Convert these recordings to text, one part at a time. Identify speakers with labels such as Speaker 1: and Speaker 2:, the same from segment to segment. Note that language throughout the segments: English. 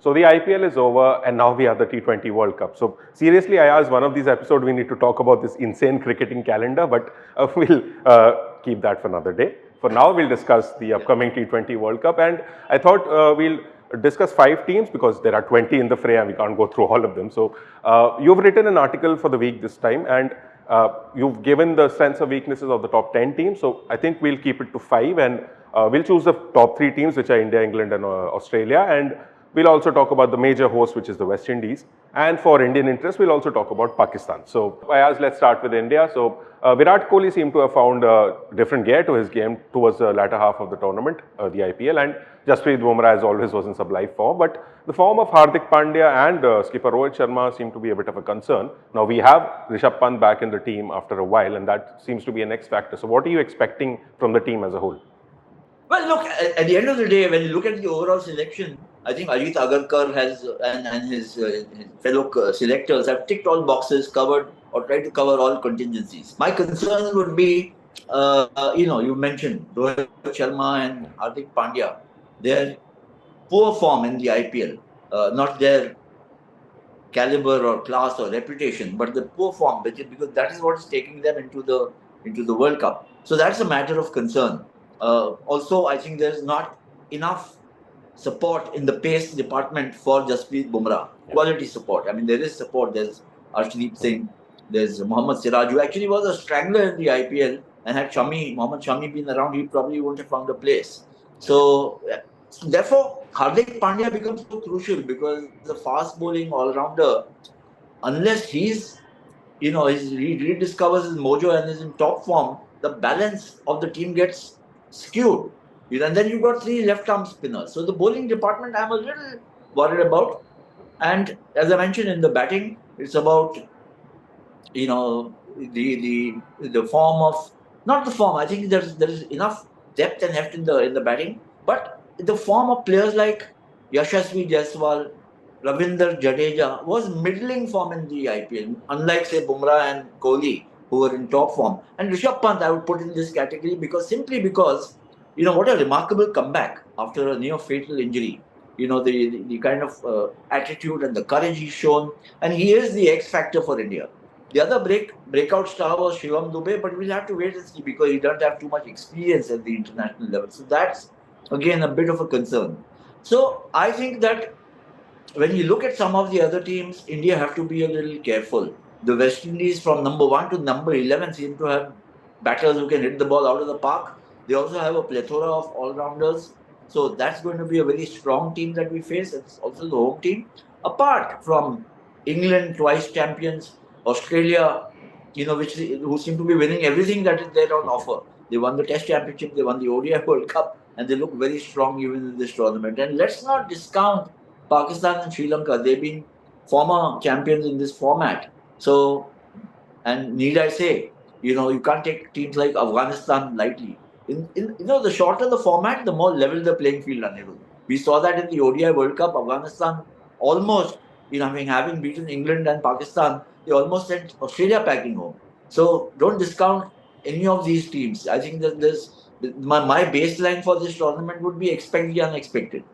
Speaker 1: So the IPL is over and now we have the T20 World Cup. So seriously, Ayaz, one of these episodes we need to talk about this insane cricketing calendar, but we'll keep that for another day. For now, we'll discuss the upcoming T20 World Cup, and I thought we'll discuss 5 teams because there are 20 in the fray and we can't go through all of them. So you've written an article for the week this time, and you've given the strengths and weaknesses of the top 10 teams. So I think we'll keep it to 5, and we'll choose the top 3 teams, which are India, England and Australia, and we'll also talk about the major host, which is the West Indies. And for Indian interest, we'll also talk about Pakistan. So, Ayaz, let's start with India. So, Virat Kohli seemed to have found a different gear to his game towards the latter half of the tournament, the IPL. And Jasprit Bumrah, as always, was in sublime form. But the form of Hardik Pandya and skipper Rohit Sharma seemed to be a bit of a concern. Now, we have Rishabh Pant back in the team after a while, and that seems to be an X factor. So, what are you expecting from the team as a whole?
Speaker 2: Well, look, at the end of the day, when you look at the overall selection, I think Ajit Agarkar has and his fellow selectors have ticked all boxes, covered or tried to cover all contingencies. My concern would be, you mentioned Rohit Sharma and Hardik Pandya, their poor form in the IPL, not their caliber or class or reputation, but the poor form, because that is what is taking them into the World Cup. So that's a matter of concern. Also, I think there's not enough support in the pace department for Jasprit Bumrah. Quality support. I mean, there is support. There's Arshdeep Singh. There's Mohammad Siraj, who actually was a strangler in the IPL, and had Mohammad Shami been around, he probably wouldn't have found a place. So, therefore, Hardik Pandya becomes so crucial because the fast bowling all-rounder, unless he rediscovers his mojo and is in top form, the balance of the team gets skewed. And then you've got 3 left-arm spinners. So the bowling department I'm a little worried about. And as I mentioned in the batting, it's about, the form of, not the form, I think there's enough depth and heft in the batting, but the form of players like Yashasvi Jaiswal, Ravinder Jadeja was middling form in the IPL, unlike say Bumrah and Kohli, who were in top form. And Rishabh Pant I would put in this category because what a remarkable comeback after a near-fatal injury. The kind of attitude and the courage he's shown. And he is the X factor for India. The other breakout star was Shivam Dube, but we'll have to wait and see because he doesn't have too much experience at the international level. So that's, again, a bit of a concern. So I think that when you look at some of the other teams, India have to be a little careful. The West Indies from number 1 to number 11 seem to have batters who can hit the ball out of the park. They also have a plethora of all-rounders. So that's going to be a very strong team that we face. It's also the home team. Apart from England, twice champions, Australia, who seem to be winning everything that is there on offer. They won the Test Championship, they won the ODI World Cup, and they look very strong even in this tournament. And let's not discount Pakistan and Sri Lanka. They've been former champions in this format. So, and need I say, you can't take teams like Afghanistan lightly. The shorter the format, the more level the playing field, Anirudh. We saw that in the ODI World Cup. Afghanistan almost, having beaten England and Pakistan, they almost sent Australia packing home. So don't discount any of these teams. I think that my baseline for this tournament would be expect the unexpected.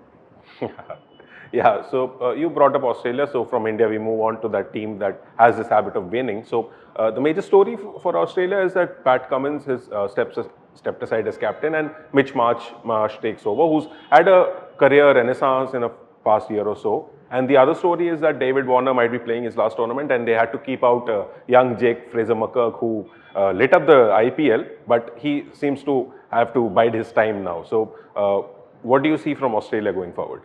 Speaker 1: Yeah, so you brought up Australia. So from India, we move on to that team that has this habit of winning. So the major story for Australia is that Pat Cummins has stepped aside as captain, and Mitch Marsh takes over, who's had a career renaissance in a past year or so. And the other story is that David Warner might be playing his last tournament, and they had to keep out young Jake Fraser-McCurk, who lit up the IPL, but he seems to have to bide his time now. So what do you see from Australia going forward?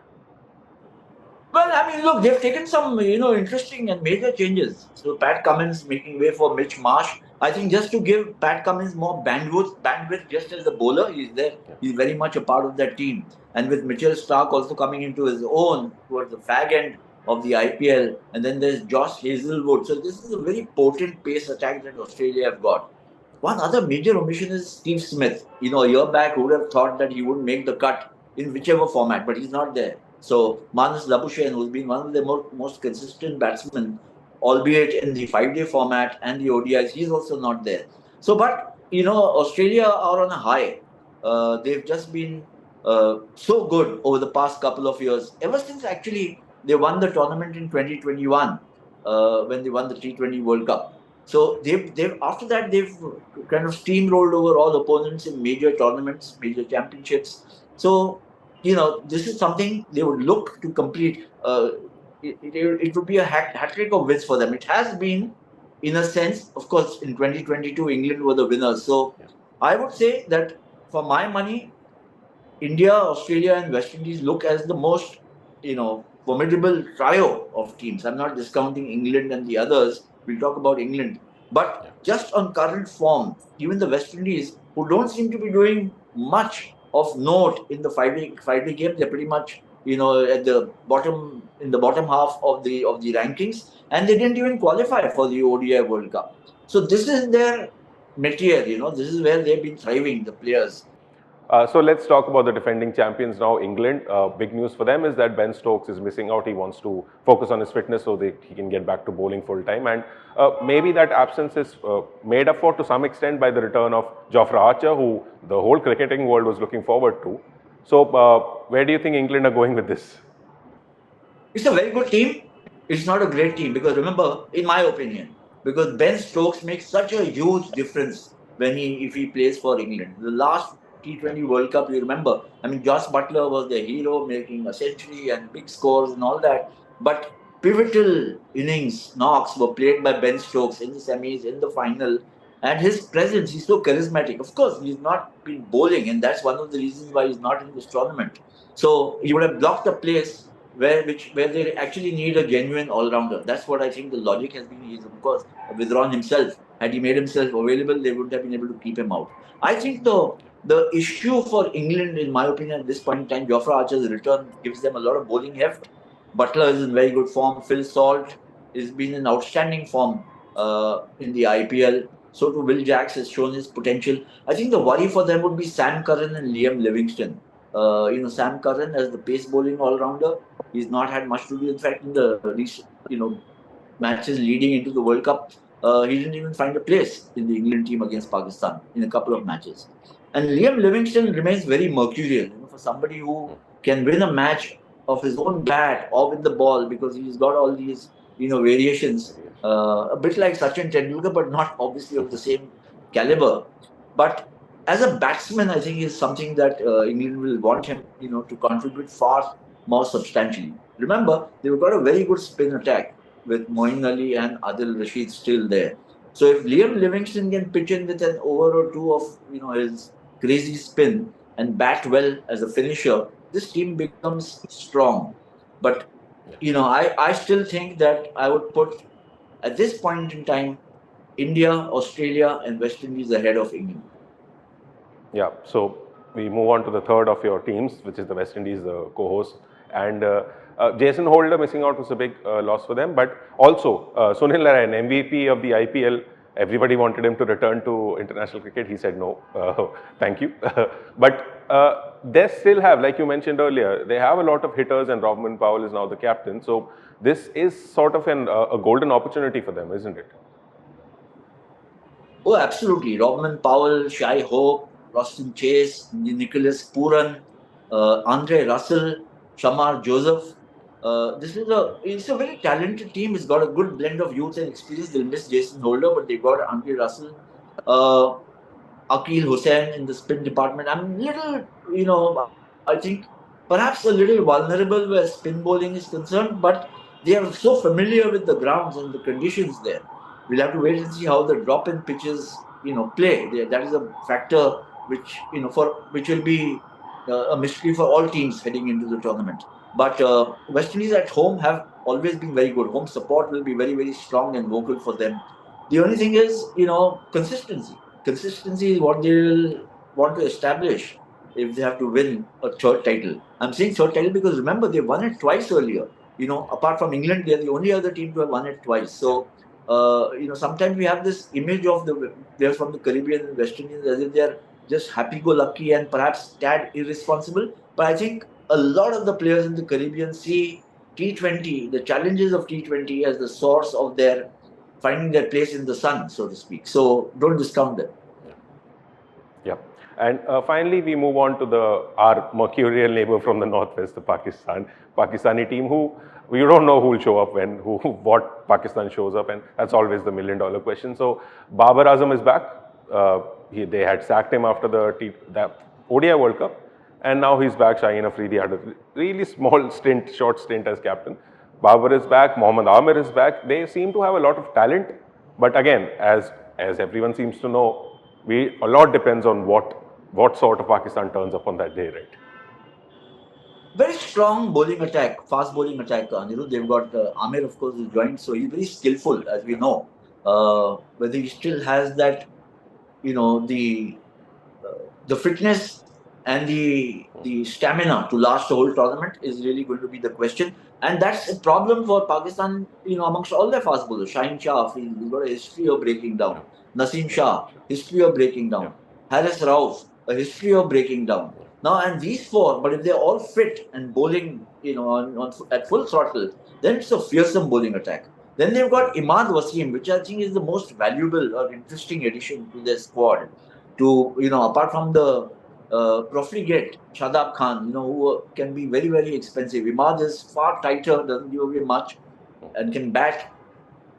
Speaker 2: Well, I mean, look, they've taken some, interesting and major changes. So Pat Cummins making way for Mitch Marsh. I think just to give Pat Cummins more bandwidth just as a bowler, he's there. He's very much a part of that team. And with Mitchell Starc also coming into his own towards the fag end of the IPL. And then there's Josh Hazlewood. So this is a very potent pace attack that Australia have got. One other major omission is Steve Smith. A year back, who would have thought that he would make the cut in whichever format, but he's not there. So Marnus Labuschagne, who's been one of the most consistent batsmen, albeit in the 5-day format and the ODIs, he's also not there. So, but Australia are on a high. they've just been so good over the past couple of years. Ever since actually they won the tournament in 2021, when they won the T20 World Cup. So they've after that they've kind of steamrolled over all opponents in major tournaments, major championships. So this is something they would look to complete. It would be a hat trick of wins for them. It has been, in a sense. Of course, in 2022, England were the winners. So I would say that for my money, India, Australia, and West Indies look as the most, formidable trio of teams. I'm not discounting England and the others. We'll talk about England. But just on current form, even the West Indies, who don't seem to be doing much of note in the five-day game, they're pretty much, at the bottom, in the bottom half of the rankings, and they didn't even qualify for the ODI World Cup. So this is their material. This is where they've been thriving, the players.
Speaker 1: So let's talk about the defending champions now, England. Big news for them is that Ben Stokes is missing out. He wants to focus on his fitness so that he can get back to bowling full time. And maybe that absence is made up for to some extent by the return of Jofra Archer, who the whole cricketing world was looking forward to. So where do you think England are going with this?
Speaker 2: It's a very good team. It's not a great team because remember, in my opinion, because Ben Stokes makes such a huge difference if he plays for England. The last T20 World Cup, you remember, I mean, Josh Butler was the hero, making a century and big scores and all that. But pivotal innings, knocks were played by Ben Stokes in the semis, in the final. And his presence, he's so charismatic. Of course, he's not been bowling, and that's one of the reasons why he's not in this tournament. So he would have blocked the place where they actually need a genuine all-rounder. That's what I think the logic has been. He's, of course, withdrawn himself. Had he made himself available, they wouldn't have been able to keep him out. I think the issue for England, in my opinion, at this point in time, Jofra Archer's return gives them a lot of bowling heft. Butler is in very good form. Phil Salt has been in outstanding form in the IPL. So too, Will Jacks has shown his potential. I think the worry for them would be Sam Curran and Liam Livingston. Sam Curran as the pace bowling all-rounder, he's not had much to do. In fact, in the recent, matches leading into the World Cup, he didn't even find a place in the England team against Pakistan in a couple of matches. And Liam Livingston remains very mercurial, for somebody who can win a match of his own bat or with the ball because he's got all these, variations. A bit like Sachin Tendulkar, but not obviously of the same caliber. But as a batsman, I think is something that England will want him, to contribute far more substantially. Remember, they've got a very good spin attack with Moeen Ali and Adil Rashid still there. So if Liam Livingston can pitch in with an over or two of his crazy spin and bat well as a finisher, this team becomes strong. But I still think that I would put at this point in time India, Australia, and West Indies ahead of England.
Speaker 1: Yeah, so we move on to the third of your teams, which is the West Indies, the co-host. And Jason Holder missing out was a big loss for them. But also, Sunil Narayan, MVP of the IPL, everybody wanted him to return to international cricket. He said no, thank you. But they still have, like you mentioned earlier, they have a lot of hitters, and Robin Powell is now the captain. So this is sort of a golden opportunity for them, isn't it?
Speaker 2: Oh, absolutely. Robin Powell, Shai Hope, Rostin Chase, Nicholas Puran, Andre Russell, Shamar Joseph. It's a very talented team. It's got a good blend of youth and experience. They'll miss Jason Holder, but they've got Andre Russell, Akil Hussain in the spin department. I'm I think perhaps a little vulnerable where spin bowling is concerned, but they are so familiar with the grounds and the conditions there. We'll have to wait and see how the drop-in pitches, play. That is a factor which will be a mystery for all teams heading into the tournament. But West Indies at home have always been very good. Home support will be very, very strong and vocal for them. The only thing is, consistency. Consistency is what they will want to establish if they have to win a third title. I'm saying third title because remember, they won it twice earlier. Apart from England, they're the only other team to have won it twice. So, sometimes we have this image of the players from the Caribbean and West Indies as if they're just happy-go-lucky and perhaps tad irresponsible. But I think a lot of the players in the Caribbean see T20, the challenges of T20 as the source of their finding their place in the sun, so to speak. So don't discount them.
Speaker 1: Yeah. And finally, we move on to our mercurial neighbor from the northwest, the Pakistani team, who you don't know who will show up when, what Pakistan shows up, and that's always the million-dollar question. So Babar Azam is back. They had sacked him after the ODI World Cup, and now he's back shying a free. He had a really short stint as captain. Babar is back. Mohammad Amir is back. They seem to have a lot of talent, but again, as everyone seems to know, a lot depends on what sort of Pakistan turns up on that day, right?
Speaker 2: Very strong bowling attack, fast bowling attack. They've got Amir, of course, who joined, so he's very skillful, as we know. Whether he still has that, the fitness and the stamina to last the whole tournament is really going to be the question. And that's a problem for Pakistan, amongst all their fast bowlers. Shaheen Shah, he's got a history of breaking down. Naseem Shah, history of breaking down. Haris Rauf, a history of breaking down. Now, and these four, but if they're all fit and bowling, at full throttle, then it's a fearsome bowling attack. Then they've got Imad Wasim, which I think is the most valuable or interesting addition to their squad. Apart from the profligate Shadab Khan, who can be very, very expensive. Imad is far tighter, doesn't give away much, and can bat.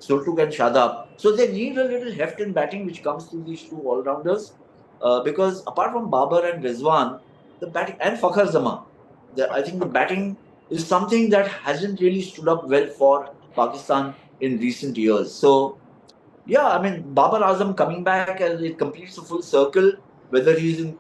Speaker 2: So too can Shadab. So they need a little heft in batting, which comes to these two all-rounders. Because apart from Babar and Rizwan, the batting and Fakhar Zaman, I think the batting is something that hasn't really stood up well for Pakistan in recent years. So yeah, I mean, Babar Azam coming back and it completes a full circle, whether he's in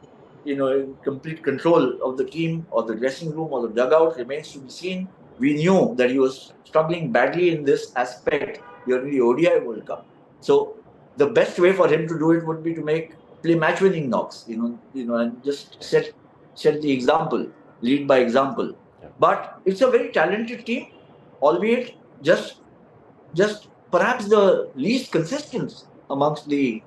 Speaker 2: complete control of the team or the dressing room or the dugout remains to be seen. We knew that he was struggling badly in this aspect during the ODI World Cup. So the best way for him to do it would be to play match-winning knocks, and just set the example, lead by example. But it's a very talented team, albeit just perhaps the least consistent amongst the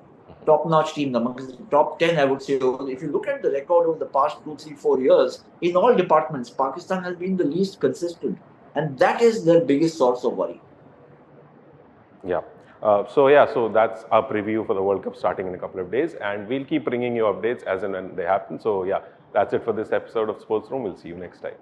Speaker 2: top-notch teams, amongst the top 10, I would say. If you look at the record over the past 2, 3, 4 years, in all departments, Pakistan has been the least consistent. And that is their biggest source of worry.
Speaker 1: Yeah. So that's our preview for the World Cup starting in a couple of days. And we'll keep bringing you updates as and when they happen. So yeah, that's it for this episode of Sports Room. We'll see you next time.